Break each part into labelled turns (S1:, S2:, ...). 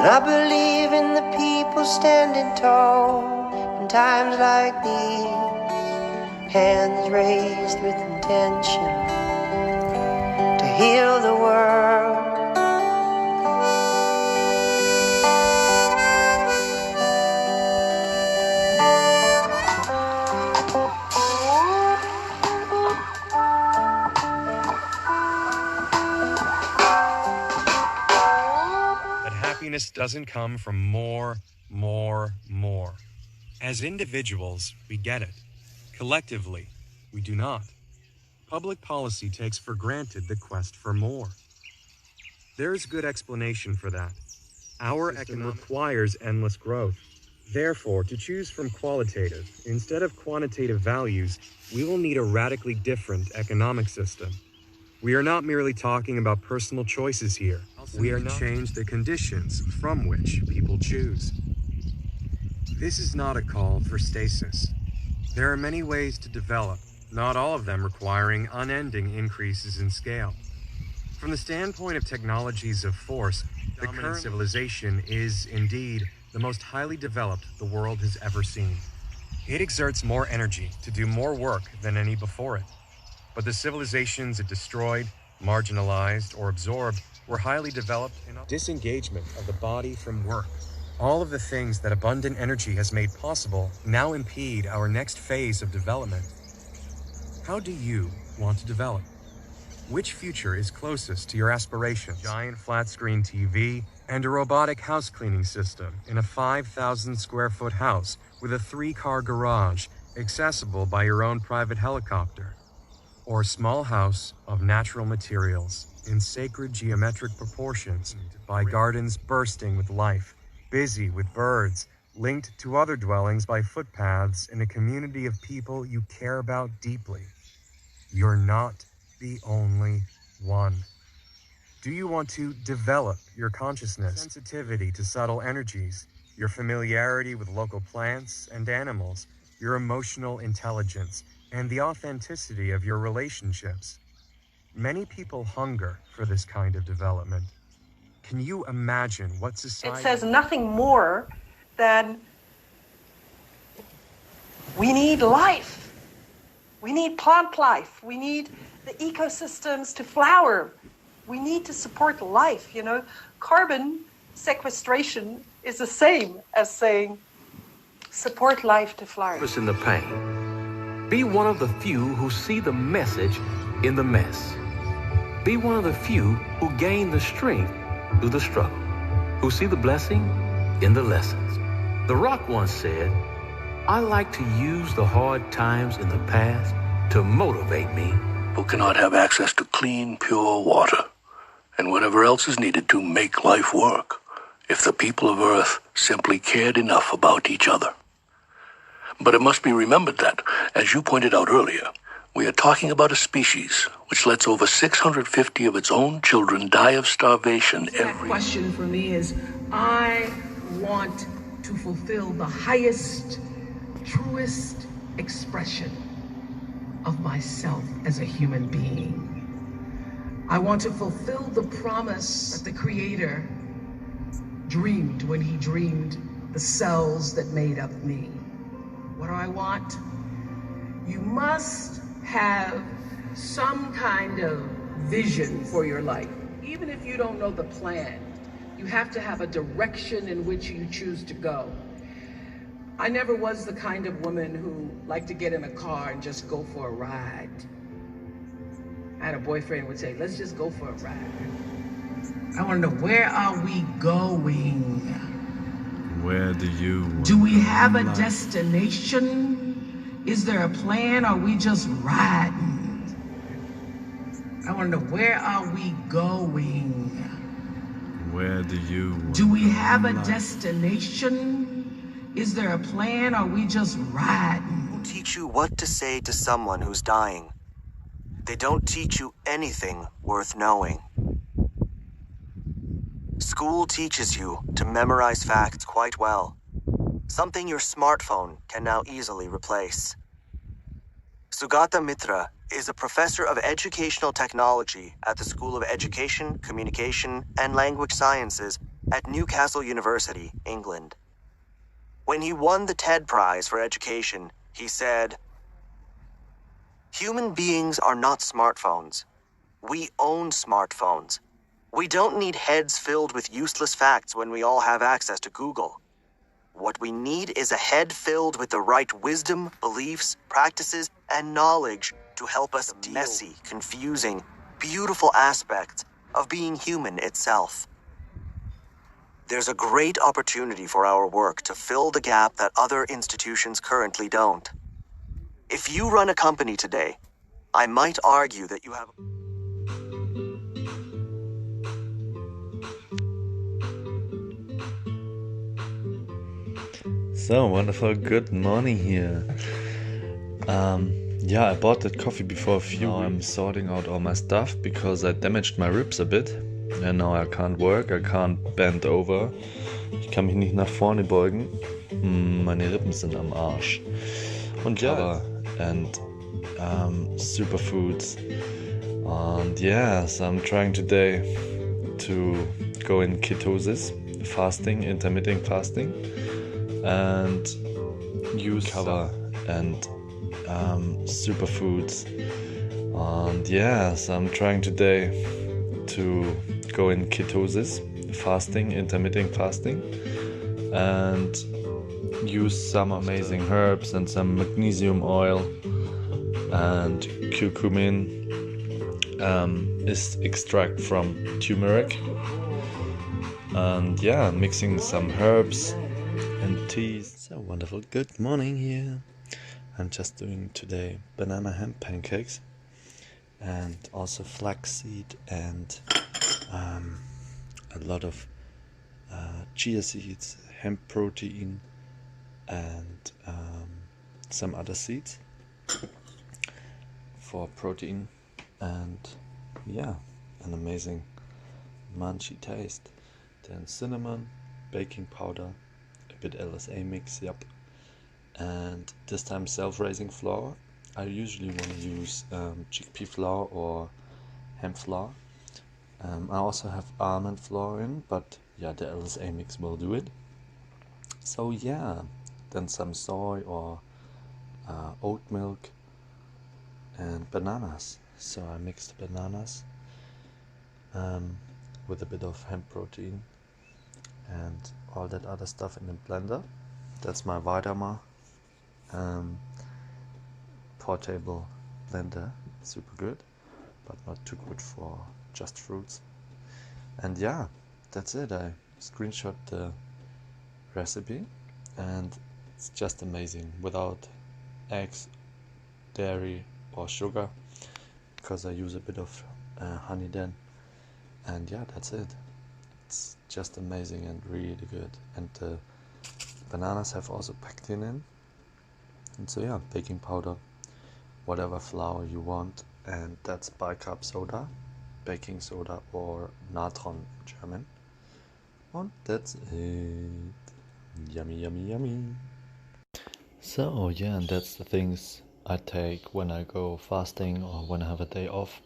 S1: And I believe in the people standing tall in times like these, hands raised with intention to heal the world.
S2: Happiness doesn't come from more. As individuals, we get it. Collectively, we do not. Public policy takes for granted the quest for more. There is good explanation for that. Our economy requires endless growth. Therefore, to choose from qualitative instead of quantitative values, we will need a radically different economic system. We are not merely talking about personal choices here. We are not change the conditions from which people choose. This is not a call for stasis. There are many ways to develop, not all of them requiring unending increases in scale. From the standpoint of technologies of force, the current civilization is, indeed, the most highly developed the world has ever seen. It exerts more energy to do more work than any before it. But the civilizations it destroyed, marginalized, or absorbed were highly developed in disengagement of the body from work. All of the things that abundant energy has made possible now impede our next phase of development. How do you want to develop? Which future is closest to your aspirations? Giant flat-screen TV and a robotic house cleaning system in a 5,000 square foot house with a 3-car garage accessible by your own private helicopter. Or a small house of natural materials in sacred geometric proportions by gardens bursting with life, busy with birds, linked to other dwellings by footpaths in a community of people you care about deeply. You're not the only one. Do you want to develop your consciousness, sensitivity to subtle energies, your familiarity with local plants and animals, your emotional intelligence, and the authenticity of your relationships? Many people hunger for this kind of development. Can you imagine what society...
S3: It says nothing more than we need life. We need plant life. We need the ecosystems to flower. We need to support life, you know. Carbon sequestration is the same as saying support life to flourish.
S4: In the pain. Be one of the few who see the message in the mess. Be one of the few who gain the strength through the struggle, who see the blessing in the lessons. The Rock once said, I like to use the hard times in the past to motivate me.
S5: Who cannot have access to clean, pure water, and whatever else is needed to make life work, if the people of Earth simply cared enough about each other. But it must be remembered that, as you pointed out earlier, we are talking about a species which lets over 650 of its own children die of starvation every year.
S6: The question for me is, I want to fulfill the highest, truest expression of myself as a human being. I want to fulfill the promise that the Creator dreamed when he dreamed the cells that made up me. What do I want? You must have some kind of vision for your life. Even if you don't know the plan, you have to have a direction in which you choose to go. I never was the kind of woman who liked to get in a car and just go for a ride. I had a boyfriend who would say, let's just go for a ride. I want to know, where are we going?
S7: Where do you want
S6: Do we have a destination? Is there a plan? Or are we just riding? I want to know, where are we going?
S7: Where do you want
S6: Do we have a destination? Is there a plan? Or are we just riding?
S1: Who teach you what to say to someone who's dying? They don't teach you anything worth knowing. School teaches you to memorize facts quite well, something your smartphone can now easily replace. Sugata Mitra is a professor of educational technology at the School of Education, Communication, and Language Sciences
S8: at Newcastle University, England. When he won the TED Prize for Education, he said, "Human beings are not smartphones. We own smartphones. We don't need heads filled with useless facts when we all have access to Google. What we need is a head filled with the right wisdom, beliefs, practices, and knowledge to help us deal with messy, confusing, beautiful aspects of being human itself. There's a great opportunity for our work to fill the gap that other institutions currently don't. If you run a company today, I might argue that you have..."
S9: So wonderful, good morning here. Yeah, I bought that coffee before a few weeks. I'm sorting out all my stuff because I damaged my ribs a bit. And now I can't work, I can't bend over. Ich kann mich nicht nach vorne beugen. Meine Rippen sind am Arsch. Und ja, and superfoods. And yeah, so I'm trying today to go in ketosis, fasting, intermittent fasting. And use cover and superfoods. And yeah, so I'm trying today to go in ketosis, fasting, intermittent fasting, and use some amazing herbs and some magnesium oil, and curcumin is extract from turmeric. And yeah, mixing some herbs and teas. So wonderful, good morning here. I'm just doing today banana hemp pancakes and also flaxseed and a lot of chia seeds, hemp protein, and some other seeds for protein. And yeah, an amazing munchy taste. Then cinnamon, baking powder, a bit LSA mix, yep. And this time self-raising flour. I usually want to use chickpea flour or hemp flour. I also have almond flour in, but yeah, the LSA mix will do it. So yeah, then some soy or oat milk and bananas. So I mixed bananas with a bit of hemp protein and all that other stuff in the blender. That's my Weidamar portable blender, super good, but not too good for just fruits. And yeah, that's it. I screenshot the recipe and it's just amazing without eggs, dairy or sugar, because I use a bit of honey then. And yeah, that's it. It's just amazing and really good. And the bananas have also pectin in. And so yeah, baking powder, whatever flour you want, and that's bicarb soda, baking soda, or natron in German. And that's it. Yummy, yummy, yummy. So yeah, and that's the things I take when I go fasting or when I have a day off,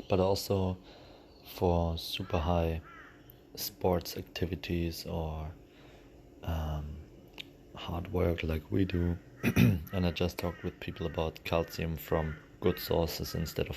S9: but also for super high sports activities or hard work like we do. And I just talked with people about calcium from good sources instead of